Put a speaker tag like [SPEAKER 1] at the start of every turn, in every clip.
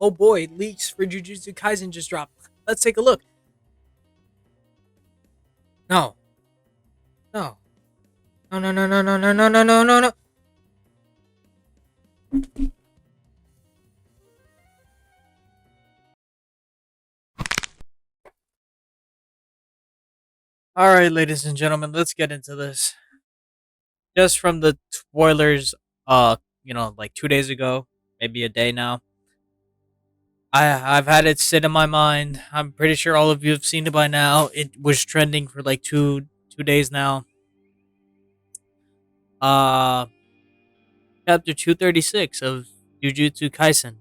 [SPEAKER 1] Oh boy, leaks for Jujutsu Kaisen just dropped. Let's take a look. No, no, no, no, no, no, no, no, no, no, no, no, no. All right, ladies and gentlemen, let's get into this. Just from the spoilers, like 2 days ago, maybe a day now. I've had it sit in my mind. I'm pretty sure all of you have seen it by now. It was trending for like two days now. Uh, Chapter 236 of Jujutsu Kaisen.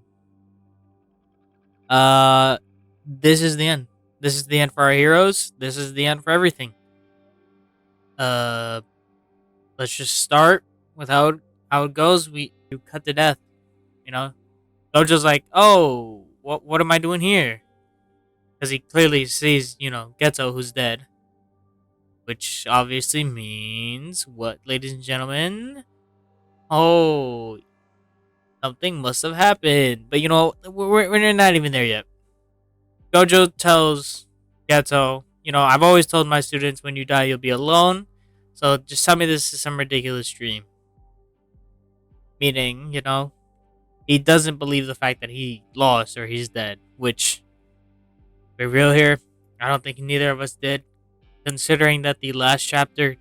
[SPEAKER 1] Uh, this is the end. This is the end for our heroes. This is the end for everything. Uh, let's just start with how it goes. You cut to death. You know, Gojo's like, oh, what am I doing here? Because he clearly sees Geto who's dead, which obviously means what, ladies and gentlemen? Oh, something must have happened. But we're not even there yet. Gojo tells Geto, I've always told my students when you die, you'll be alone. So just tell me this is some ridiculous dream. Meaning, he doesn't believe the fact that he lost or he's dead, which, to be real here, I don't think neither of us did, considering that the last chapter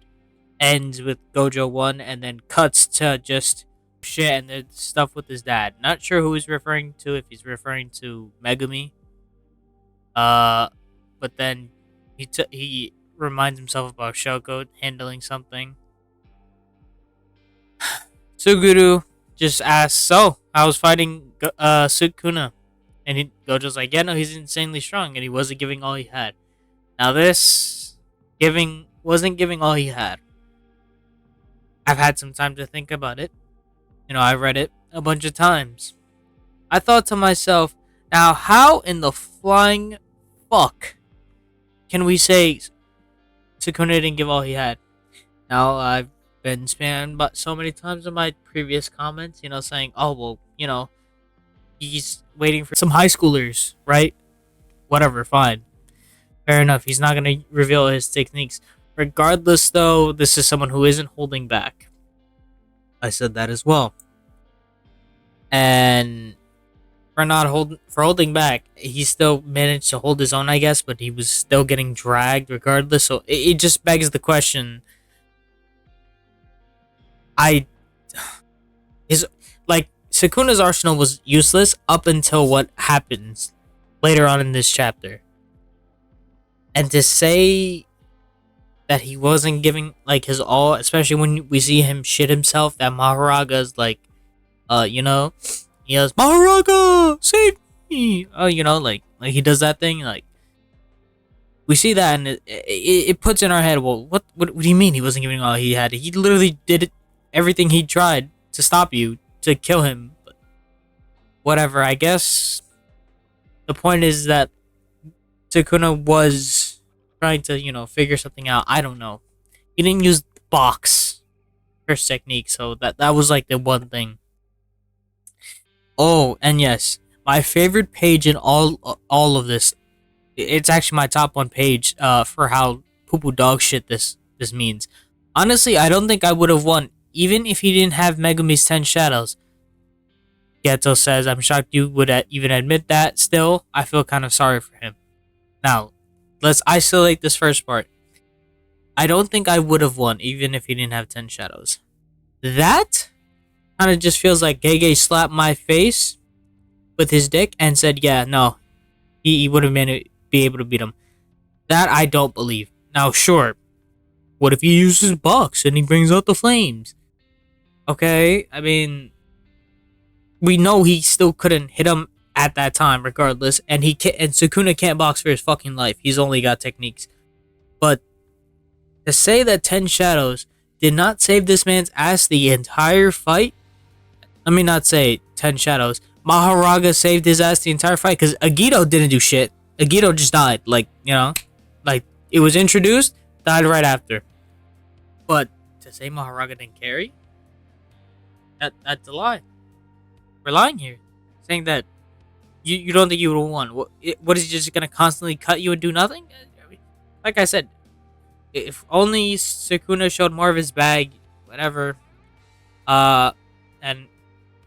[SPEAKER 1] ends with Gojo 1 and then cuts to just shit and the stuff with his dad. Not sure who he's referring to, if he's referring to Megumi. But then he reminds himself about Shoko handling something. Suguru just asks, "So, I was fighting Sukuna," and Gojo's like, "Yeah, no, he's insanely strong, and he wasn't giving all he had." Now this wasn't giving all he had. I've had some time to think about it. I read it a bunch of times. I thought to myself, now how in the flying fuck can we say Sukuna didn't give all he had? Now, I've been spammed but so many times in my previous comments, saying, oh, well, he's waiting for some high schoolers, right? Whatever, fine. Fair enough. He's not going to reveal his techniques. Regardless, though, this is someone who isn't holding back. I said that as well. And for holding back, he still managed to hold his own, I guess, but he was still getting dragged regardless. So it just begs the question. Sukuna's arsenal was useless up until what happens later on in this chapter. And to say that he wasn't giving his all, especially when we see him shit himself, that Maharaga's he yells, Maharaga, save me! Oh, like he does that thing, we see that, and it puts in our head, well, what do you mean he wasn't giving all he had? He literally did everything he tried to stop you, to kill him. But whatever, I guess the point is that Sukuna was trying to, figure something out. I don't know. He didn't use the box first technique, so that was the one thing. Oh, and yes, my favorite page in all of this. It's actually my top one page for how poo-poo dog shit this means. Honestly, I don't think I would have won, even if he didn't have Megumi's 10 shadows. Geto says, I'm shocked you would even admit that. Still, I feel kind of sorry for him. Now, let's isolate this first part. I don't think I would have won, even if he didn't have 10 shadows. That kind of just feels like Gege slapped my face with his dick and said, yeah, no, he would have be able to beat him. That I don't believe. Now, sure, what if he uses box and he brings out the flames? Okay, I mean, we know he still couldn't hit him at that time, regardless, and Sukuna can't box for his fucking life. He's only got techniques. But to say that 10 shadows did not save this man's ass the entire fight, let me not say 10 shadows. Maharaga saved his ass the entire fight because Agito didn't do shit. Agito just died. It was introduced, died right after. But to say Maharaga didn't carry, that's a lie. We're lying here, saying that You don't think you would have won? What is he just gonna constantly cut you and do nothing? I mean, like I said, if only Sukuna showed more of his bag, whatever. Uh, and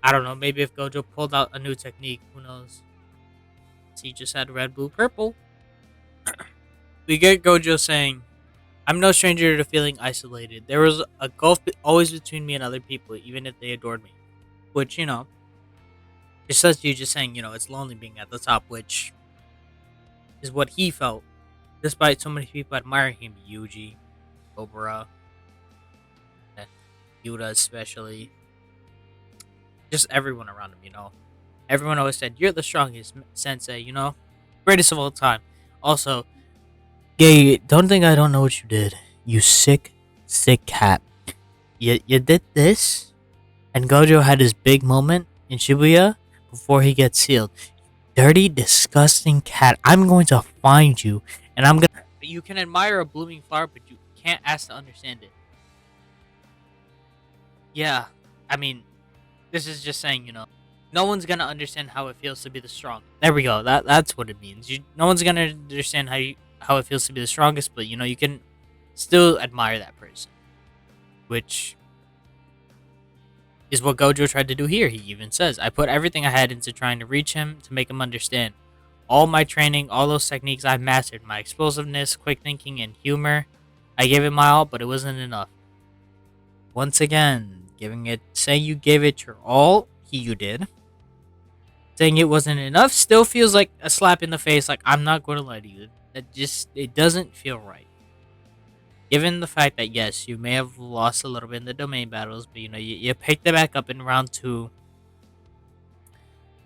[SPEAKER 1] I don't know. Maybe if Gojo pulled out a new technique, who knows? He just had red, blue, purple. We get Gojo saying, "I'm no stranger to feeling isolated. There was a gulf always between me and other people, even if they adored me." Which it's such you just saying, it's lonely being at the top, which is what he felt, despite so many people admiring him. Yuji, Obara, and Yuta especially, just everyone around him. Everyone always said, "You're the strongest sensei," greatest of all time. Also, Gay, don't think I don't know what you did. You sick, sick cat. You did this, and Gojo had his big moment in Shibuya before he gets sealed. Dirty, disgusting cat. I'm going to find you, and I'm gonna. You can admire a blooming flower, but you can't ask to understand it. Yeah, I mean, this is just saying, no one's gonna understand how it feels to be the strong. There we go. That's what it means. No one's gonna understand how it feels to be the strongest, but you can still admire that person, which is what Gojo tried to do here. He even says, "I put everything I had into trying to reach him to make him understand. All my training, all those techniques I've mastered, my explosiveness, quick thinking, and humor. I gave it my all, but it wasn't enough." Once again, say you gave it your all. You did. Saying it wasn't enough still feels like a slap in the face. Like, I'm not going to lie to you. It doesn't feel right. Given the fact that, yes, you may have lost a little bit in the domain battles, but you picked it back up in round 2,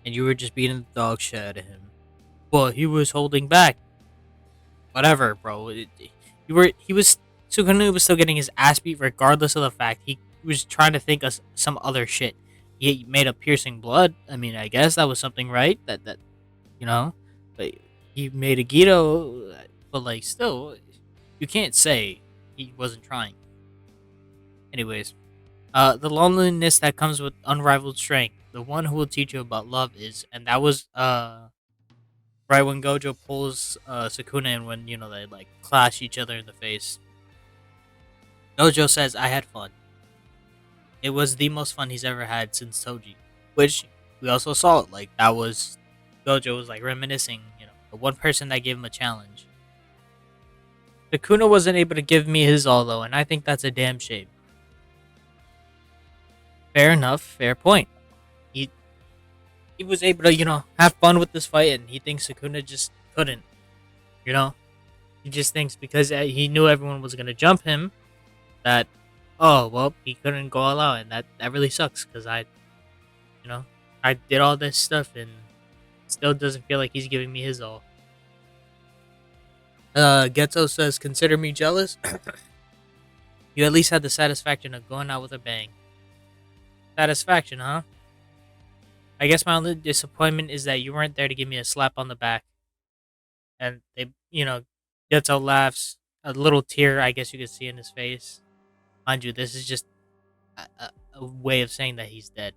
[SPEAKER 1] and you were just beating the dog shit out of him. Well, he was holding back. Whatever, bro. Sukunu was still getting his ass beat regardless of the fact he was trying to think of some other shit. He made a piercing blood. I mean, I guess that was something, right? You know, but he made a Gito, but like still, you can't say he wasn't trying. Anyways, the loneliness that comes with unrivaled strength. The one who will teach you about love is, and that was right when Gojo pulls Sukuna in when they like clash each other in the face. Gojo says, "I had fun. It was the most fun he's ever had since Toji," which we also saw it. Like that was Gojo was like reminiscing, the one person that gave him a challenge. Sukuna wasn't able to give me his all though, and I think that's a damn shame. Fair enough, fair point. He he was able to, have fun with this fight, and he thinks Sukuna just couldn't. You know, he just thinks because he knew everyone was gonna jump him that, oh well, he couldn't go all out, and that really sucks because you know, I did all this stuff and still doesn't feel like he's giving me his all. Geto says, "Consider me jealous. You at least had the satisfaction of going out with a bang." Satisfaction, huh? I guess my only disappointment is that you weren't there to give me a slap on the back. And Geto laughs. A little tear, I guess you could see in his face. Mind you, this is just a way of saying that he's dead.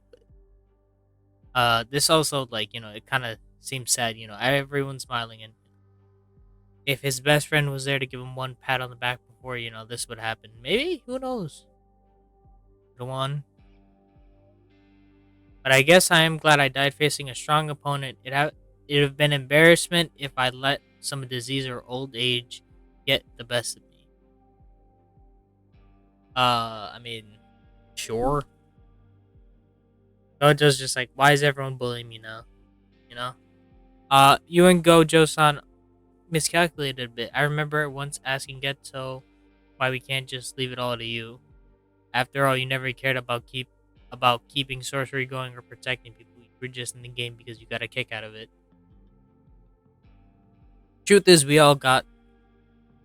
[SPEAKER 1] This also, like, it kind of seems sad. Everyone's smiling, and if his best friend was there to give him one pat on the back before, this would happen. Maybe, who knows? The one. But I guess I am glad I died facing a strong opponent. It'd have been embarrassment if I let some disease or old age get the best of me. I mean, sure. Gojo's just like, why is everyone bullying me now? You know? You and Gojo-san miscalculated a bit. I remember once asking Geto why we can't just leave it all to you. After all, you never cared about keeping sorcery going or protecting people. You were just in the game because you got a kick out of it. Truth is, we all got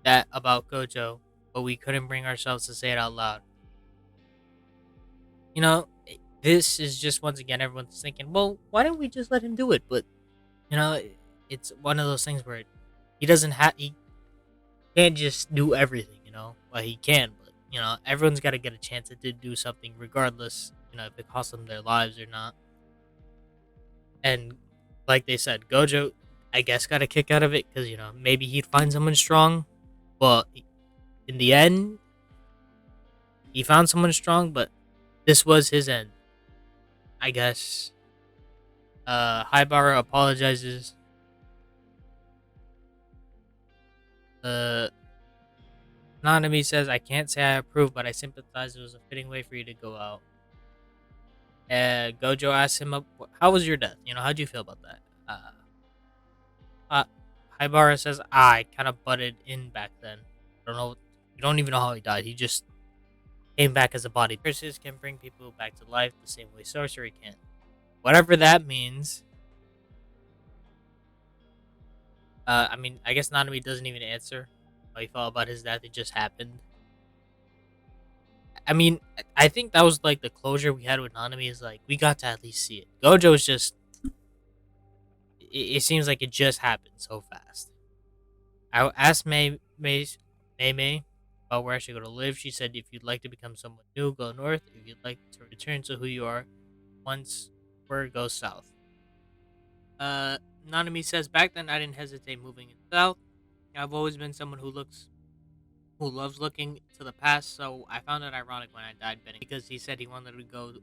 [SPEAKER 1] that about Gojo, but we couldn't bring ourselves to say it out loud. This is just once again everyone's thinking, well, why don't we just let him do it? But it's one of those things where he can't just do everything. Well, he can, but everyone's got to get a chance to do something, regardless, if it costs them their lives or not. And Like they said, Gojo, I guess, got a kick out of it because maybe he'd find someone strong. But in the end, he found someone strong, but this was his end. I guess. Haibara apologizes. Uh, Nanami says, I can't say I approve, but I sympathize. It was a fitting way for you to go out. Gojo asks him, how was your death? How'd you feel about that? Uh, Haibara says, I kind of butted in back then. I don't know. You don't even know how he died. He just came back as a body. Curses can bring people back to life the same way sorcery can. Whatever that means. I guess Nanami doesn't even answer how he felt about his death. It just happened. I mean, I think that was like the closure we had with Nanami is like, we got to at least see it. Gojo is just, it seems like it just happened so fast. I asked May about where I should go to live. She said, if you'd like to become someone new, go north. If you'd like to return to who you are once, word goes south. Nanami says, back then I didn't hesitate moving south. I've always been someone who loves looking to the past, so I found it ironic when I died betting because he said he wanted to go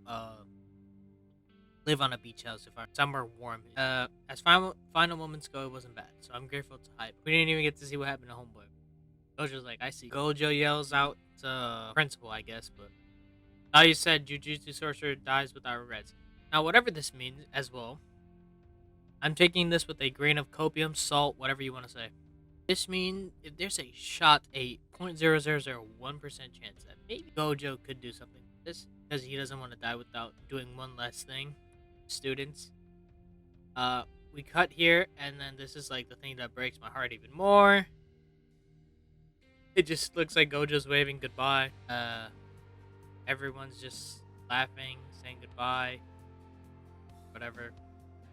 [SPEAKER 1] live on a beach house if I somewhere warm. As final moments go, it wasn't bad, so I'm grateful to hype. We didn't even get to see what happened to Homeboy. Gojo's like, I see. Gojo yells out to principal, I guess, but now you said Jujutsu sorcerer dies without regrets. Now, whatever this means as well, I'm taking this with a grain of copium, salt, whatever you want to say. This means if there's a 0.0001% chance that maybe Gojo could do something with this because he doesn't want to die without doing one last thing. Students. We cut here, and then this is like the thing that breaks my heart even more. It just looks like Gojo's waving goodbye. Everyone's just laughing, saying goodbye. Whatever.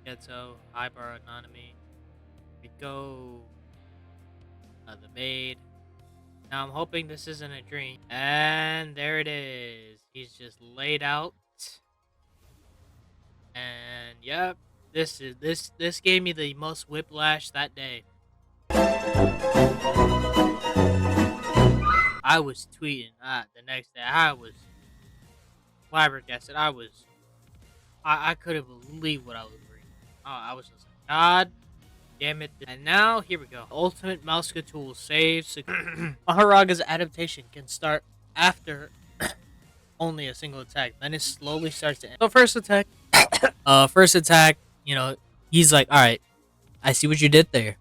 [SPEAKER 1] Geto, Haibara, Nanami. We go. The maid. Now I'm hoping this isn't a dream. And there it is. He's just laid out. And yep, this gave me the most whiplash that day. I was tweeting the next day. I was flabbergasted. I couldn't believe what I was reading. I was just like, God damn it. And now, here we go. Ultimate Mauska tool saves. Maharaga's adaptation can start after only a single attack. Then it slowly starts to end. So first attack, he's like, alright, I see what you did there.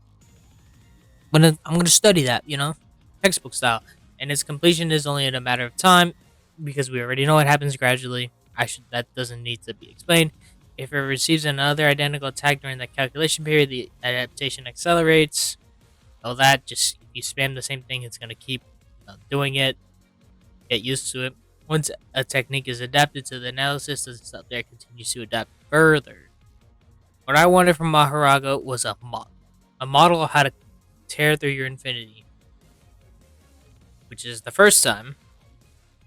[SPEAKER 1] I'm gonna study that, textbook style. And its completion is only in a matter of time because we already know what happens gradually. That doesn't need to be explained. If it receives another identical attack during the calculation period, the adaptation accelerates. So that just, if you spam the same thing, it's going to keep doing it. Get used to it. Once a technique is adapted to the analysis, doesn't stop there, continues to adapt further. What I wanted from Maharaga was a model of how to tear through your infinity. Which is the first time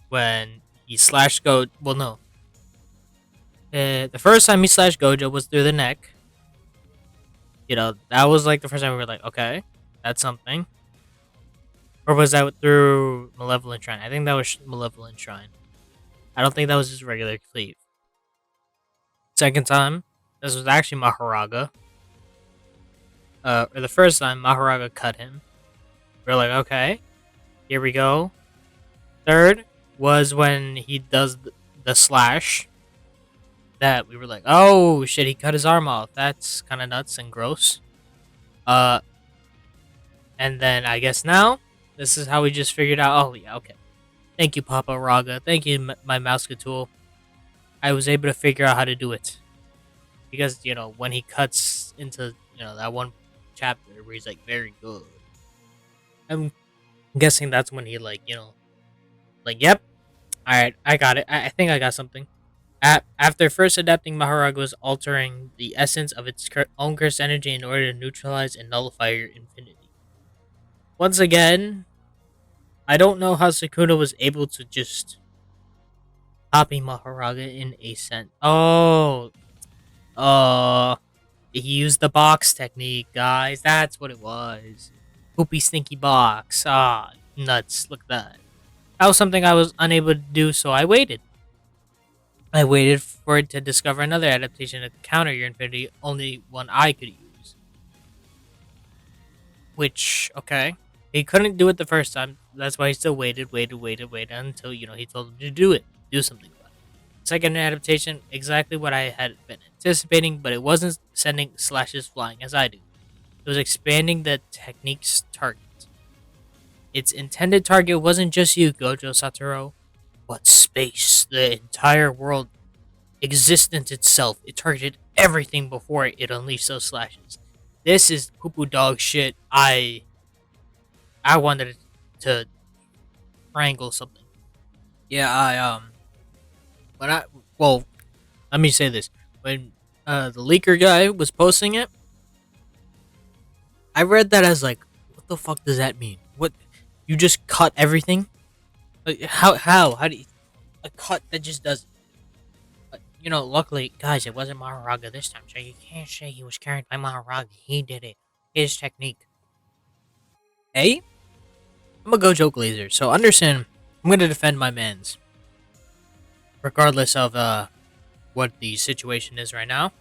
[SPEAKER 1] when he slashed Gojo. Well, no. The first time he slashed Gojo was through the neck. That was like the first time we were like, okay, that's something. Or was that through Malevolent Shrine? I think that was Malevolent Shrine. I don't think that was his regular cleave. Second time, this was actually Maharaga. Or the first time, Maharaga cut him. We're like, okay, here we go. Third was when he does the slash. That we were like, oh shit, he cut his arm off. That's kind of nuts and gross. And then I guess now this is how we just figured out. Oh yeah, okay. Thank you, Papa Raga. Thank you, my Mauska tool. I was able to figure out how to do it because when he cuts into that one chapter where he's like very good. I'm guessing that's when he yep. All right, I got it. I think I got something. After first adapting, Maharaga was altering the essence of its own cursed energy in order to neutralize and nullify your infinity. Once again, I don't know how Sukuna was able to just copy Maharaga in a sense. Oh. He used the box technique, guys. That's what it was. Poopy stinky box. Ah, nuts. Look at that. That was something I was unable to do, so I waited. I waited for it to discover another adaptation to counter your infinity, only one I could use. Which, okay. He couldn't do it the first time. That's why he still waited until, he told him to do it. Do something about it. Second adaptation, exactly what I had been anticipating, but it wasn't sending slashes flying as I do. It was expanding the technique's target. Its intended target wasn't just you, Gojo Satoru, but space, the entire world, existence itself. It targeted everything before it unleashed those slashes. This is poo-poo dog shit. I wanted to triangle something. Yeah, when I well, let me say this. When the leaker guy was posting it, I read that as like, what the fuck does that mean? What, you just cut everything? Like, how do you, a cut that just does? Luckily, guys, it wasn't Maharaga this time, so you can't say he was carried by Maharaga. He did it. His technique. Hey, I'm a Gojo Glazer, so understand. I'm gonna defend my mans, regardless of what the situation is right now.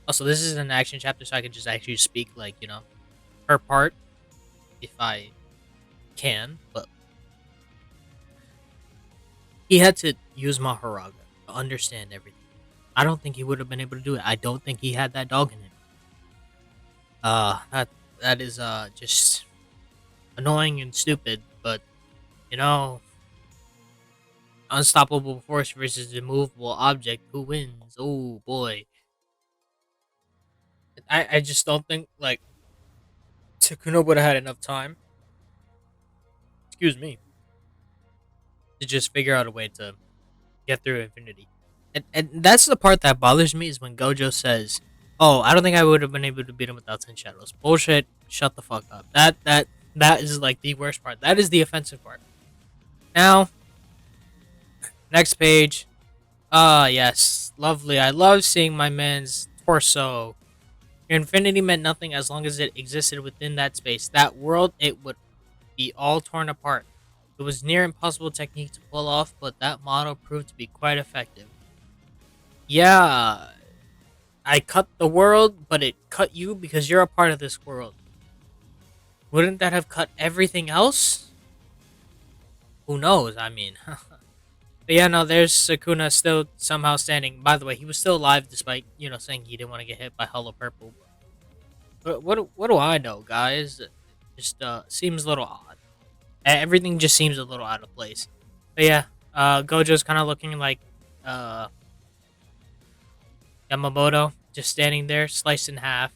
[SPEAKER 1] Also, this is an action chapter, so I can just actually speak like her part if I can. But he had to use Maharaga to understand everything. I don't think he would have been able to do it. I don't think he had that dog in him. That is just annoying and stupid, but you know, unstoppable force versus immovable object, who wins? Oh boy. I just don't think like Sukuna would have had enough time, excuse me, to just figure out a way to get through infinity. And that's the part that bothers me is when Gojo says, "Oh, I don't think I would have been able to beat him without 10 shadows." Bullshit. Shut the fuck up. That is like the worst part. That is the offensive part. Now, next page. Ah, yes. Lovely. I love seeing my man's torso. Your infinity meant nothing as long as it existed within that space. That world, it would be all torn apart. It was near impossible technique to pull off, but that model proved to be quite effective. Yeah, I cut the world, but it cut you because you're a part of this world. Wouldn't that have cut everything else? Who knows? I mean, but yeah, no. There's Sukuna still somehow standing. By the way, he was still alive despite saying he didn't want to get hit by Hollow Purple. But what do I know, guys? It just seems a little odd. Everything just seems a little out of place. But yeah, Gojo's kind of looking like uh Yamamoto, just standing there, sliced in half.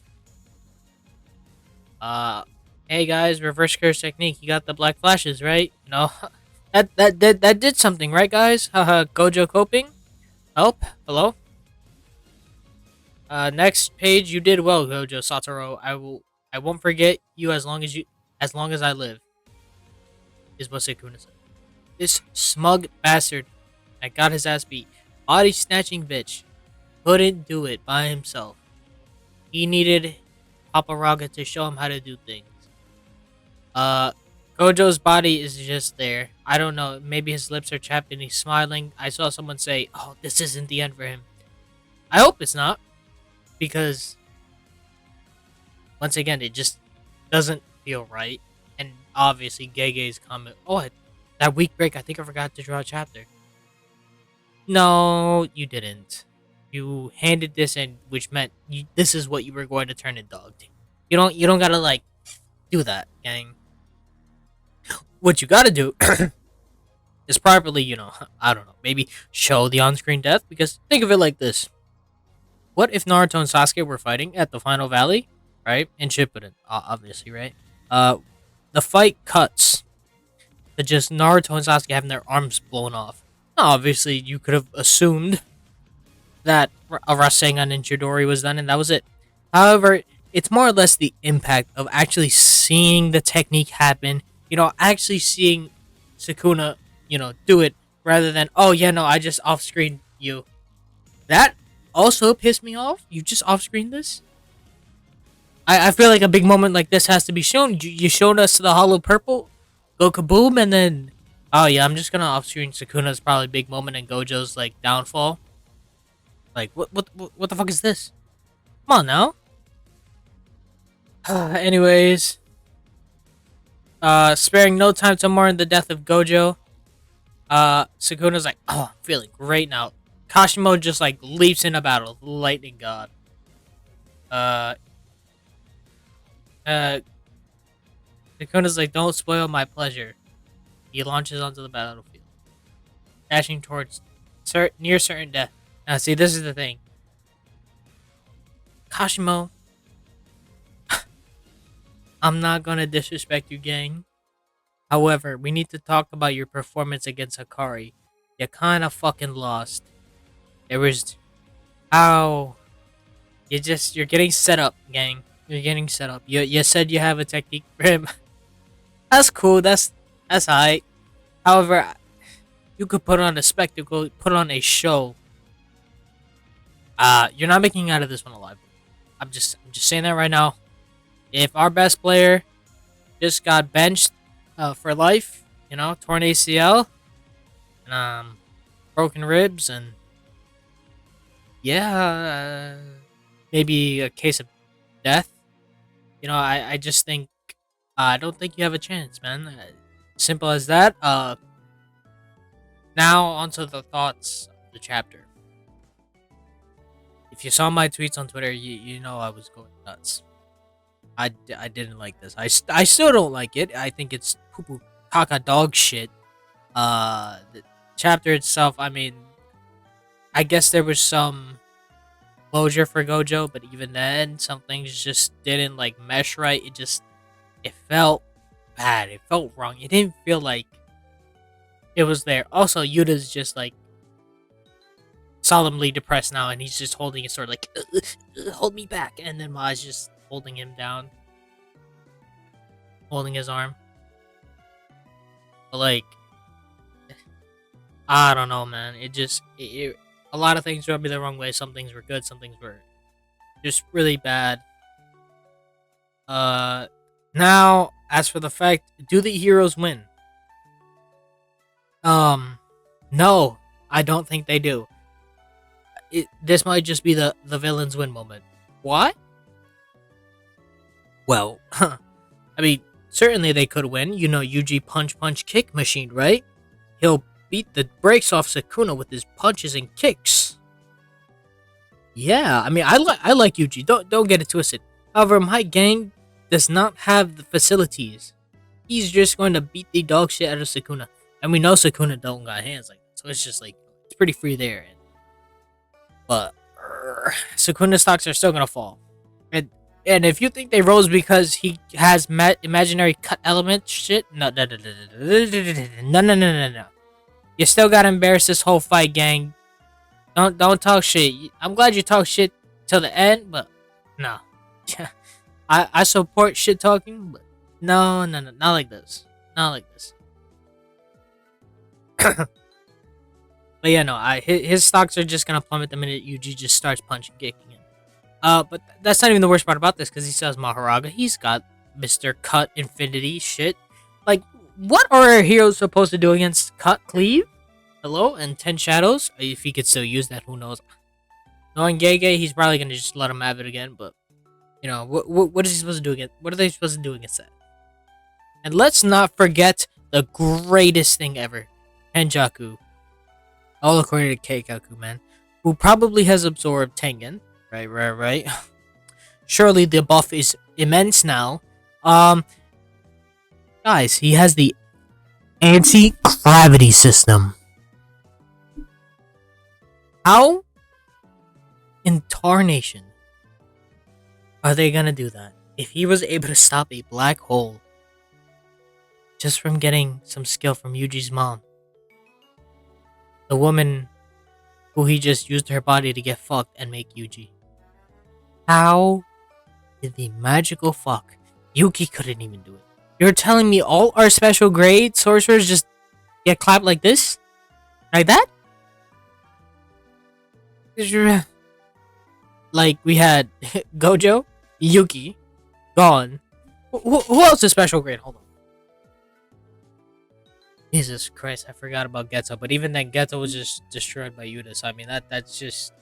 [SPEAKER 1] Uh, hey guys, reverse curse technique. You got the black flashes, right? That did something, right, guys? Haha, Gojo coping. Help. Hello. Next page. You did well, Gojo Satoru. I won't forget you as long as I live. Is what Sukuna said. This smug bastard that got his ass beat, body snatching bitch, couldn't do it by himself. He needed Paparaga to show him how to do things. Uh, Gojo's body is just there. I don't know. Maybe his lips are chapped and he's smiling. I saw someone say, "Oh, this isn't the end for him." I hope it's not, because once again, it just doesn't feel right. And obviously, Gege's comment. Oh, that week break. I think I forgot to draw a chapter. No, you didn't. You handed this in, which meant this is what you were going to turn in dog. You don't gotta like do that, gang. What you gotta do is properly, I don't know, maybe show the on-screen death. Because think of it like this: what if Naruto and Sasuke were fighting at the final valley, right? In Shippuden, obviously, right? The fight cuts to just Naruto and Sasuke having their arms blown off. Now, obviously, you could have assumed that a Rasengan and Chidori was done, and that was it. However, it's more or less the impact of actually seeing the technique happen. Actually seeing Sukuna, do it rather than, oh yeah, no, I just off-screen you. That also pissed me off, you just off-screen this. I feel like a big moment like this has to be shown. You showed us the hollow purple, go kaboom, and then oh yeah, I'm just gonna off-screen Sukuna's probably big moment and Gojo's like downfall. Like what the fuck is this? Come on now. Anyways, sparing no time to mourn the death of Gojo. Sukuna's like, oh, I'm feeling great now. Kashimo just like leaps into battle, lightning god. Uh, uh, Sukuna's like, don't spoil my pleasure. He launches onto the battlefield, dashing towards near certain death. Now, see, this is the thing. Kashimo, I'm not gonna disrespect you, gang. However, we need to talk about your performance against Hakari. You kinda fucking lost. It was how you're getting set up, gang. You're getting set up. You said you have a technique for him. That's cool. That's alright. However, you could put on a spectacle, put on a show. You're not making out of this one alive. I'm just saying that right now. If our best player just got benched for life, you know, torn ACL, and, broken ribs, and yeah, maybe a case of death. You know, I just think I don't think you have a chance, man. Simple as that. Now onto the thoughts of the chapter. If you saw my tweets on Twitter, you know I was going nuts. I didn't like this. I still don't like it. I think it's poo-poo caca dog shit. The chapter itself, I mean, I guess there was some closure for Gojo, but even then, some things just didn't like mesh right. It felt bad. It felt wrong. It didn't feel like it was there. Also, Yuta's just like solemnly depressed now, and he's just holding his sword like, hold me back. And then Ma's just holding him down, holding his arm. But like, I don't know, man. A lot of things rubbed me the wrong way. Some things were good. Some things were just really bad. Now, as for the fact, do the heroes win? No, I don't think they do. This might just be the villains win moment. Why? Well, I mean, certainly they could win. You know, Yuji punch kick machine, right? He'll beat the brakes off Sukuna with his punches and kicks. Yeah, I mean, I like Yuji. Don't get it twisted. However, my gang does not have the facilities. He's just going to beat the dog shit out of Sukuna, and we know Sukuna don't got hands like that, so it's just like it's pretty free there. But Sukuna's stocks are still gonna fall, and if you think they rose because he has imaginary cut element shit, no. You still gotta embarrass this whole fight, gang. Don't talk shit. I'm glad you talk shit till the end, but no. I support shit talking, but no, not like this. Not like this. But yeah, no, his stocks are just gonna plummet the minute Yuji just starts punching, kicking him. But that's not even the worst part about this, because he says Maharaga. He's got Mr. Cut Infinity shit. Like, what are our heroes supposed to do against Cut Cleave? Hello? And 10 Shadows? If he could still use that, who knows? Knowing Gege, he's probably gonna just let him have it again, but you know, what is he supposed to do against? What are they supposed to do against that? And let's not forget the greatest thing ever, Kenjaku. All according to Keikaku, man, who probably has absorbed Tengen. Right. Surely the buff is immense now. Guys, he has the anti-gravity system. How in tarnation are they gonna do that? If he was able to stop a black hole just from getting some skill from Yuji's mom, the woman who he just used her body to get fucked and make Yuji. How did the magical fuck Yuki couldn't even do it? You're telling me all our special grade sorcerers just get clapped like this? Like that? like we had Gojo, Yuki, Gon. Who else is special grade? Hold on. Jesus Christ, I forgot about Geto. But even then, Geto was just destroyed by Yuta. So I mean, that's just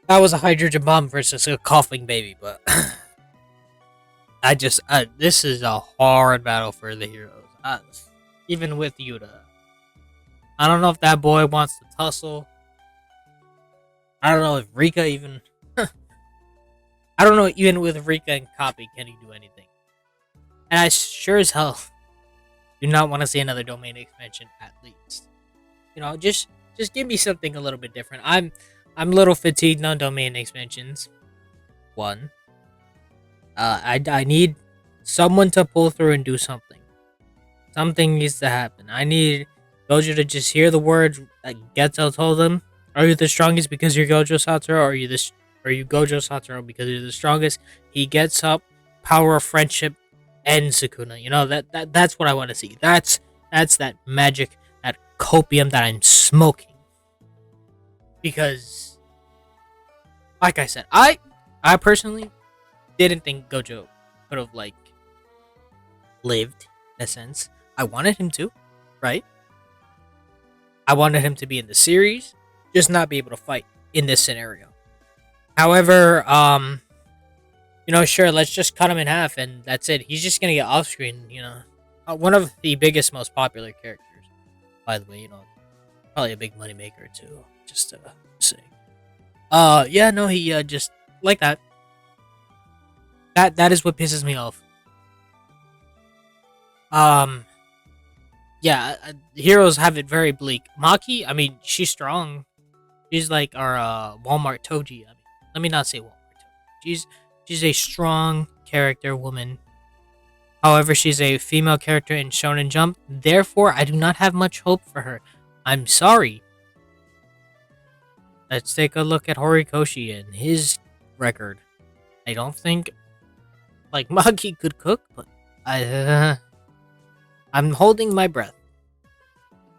[SPEAKER 1] that was a hydrogen bomb versus a coughing baby. But this is a hard battle for the heroes. Even with Yuta, I don't know if that boy wants to tussle. I don't know if Rika even. I don't know even with Rika and Copy can he do anything. And I sure as hell do not want to see another domain expansion at least. Just give me something a little bit different. I'm a little fatigued on domain expansions. One. I need someone to pull through and do something. Something needs to happen. I need Gojo to just hear the words that Geto told him. Are you the strongest because you're Gojo Satoru? Or are you Gojo Satoru because you're the strongest? He gets up, power of friendship, and Sukuna. That's what I want to see. That's that magic, that copium that I'm smoking. Because, like I said, I personally didn't think Gojo could have lived in a sense. I wanted him to, right? I wanted him to be in the series, just not be able to fight in this scenario. However, sure, let's just cut him in half and that's it. He's just gonna get off screen, one of the biggest, most popular characters, by the way, probably a big moneymaker too, just to say. He just like that. That is what pisses me off. Heroes have it very bleak. Maki, I mean, she's strong. She's like our Walmart Toji. I mean, let me not say Walmart Toji. She's a strong character woman. However, she's a female character in Shonen Jump. Therefore, I do not have much hope for her. I'm sorry. Let's take a look at Horikoshi and his record. I don't think Maki could cook, but I'm holding my breath.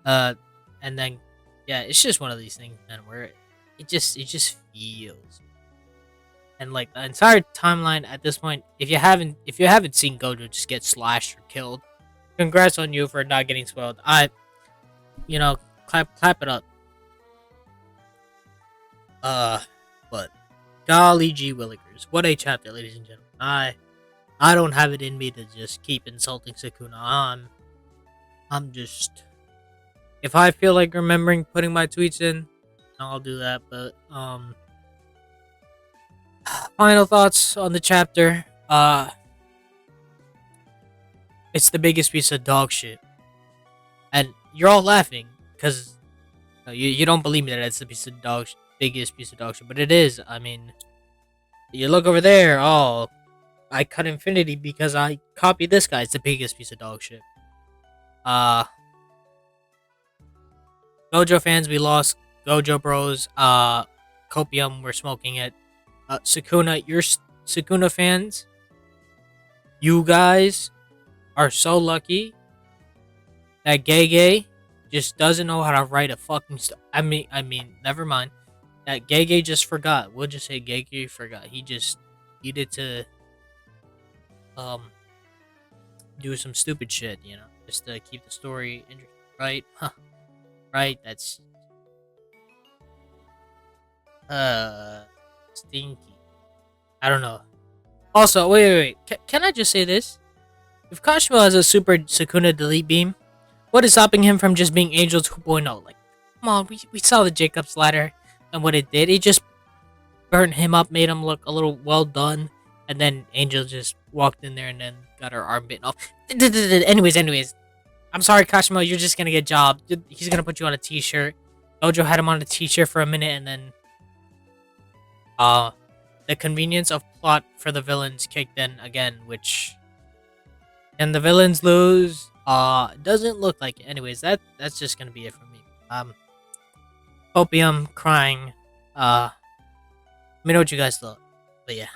[SPEAKER 1] And then it's just one of these things, man, where it just feels. And the entire timeline at this point, if you haven't seen Gojo just get slashed or killed, congrats on you for not getting spoiled. Clap it up. But golly gee willikers, what a chapter, ladies and gentlemen. I don't have it in me to just keep insulting Sukuna. I'm just, if I feel like remembering putting my tweets in, I'll do that. But final thoughts on the chapter. It's the biggest piece of dog shit, and you're all laughing because you don't believe me that it's the biggest piece of dog shit, but it is. I mean, you look over there. Oh, I cut Infinity because I copied this guy. It's the biggest piece of dog shit. Gojo fans, we lost. Gojo bros. Copium, we're smoking it. Sukuna, you're Sukuna fans. You guys are so lucky that Gege just doesn't know how to write a fucking I mean, never mind. That Gege just forgot. We'll just say Gege forgot. He just needed to do some stupid shit, just to keep the story interesting, right? Huh. Right? That's stinky. I don't know. Also, wait. Can I just say this? If Kashimo has a super Sukuna delete beam, what is stopping him from just being Angel 2.0? Come on, we saw the Jacob's ladder and what it did. It just burnt him up, made him look a little well done, and then Angel just walked in there and then got her arm bitten off. Anyways. I'm sorry, Kashimo, you're just gonna get jobbed. He's gonna put you on a t-shirt. Gojo had him on a t-shirt for a minute, and then the convenience of plot for the villains kicked in again, which, and the villains lose. Doesn't look like it. Anyways, that's just gonna be it for me. Opium crying. Let me know what you guys thought. But yeah.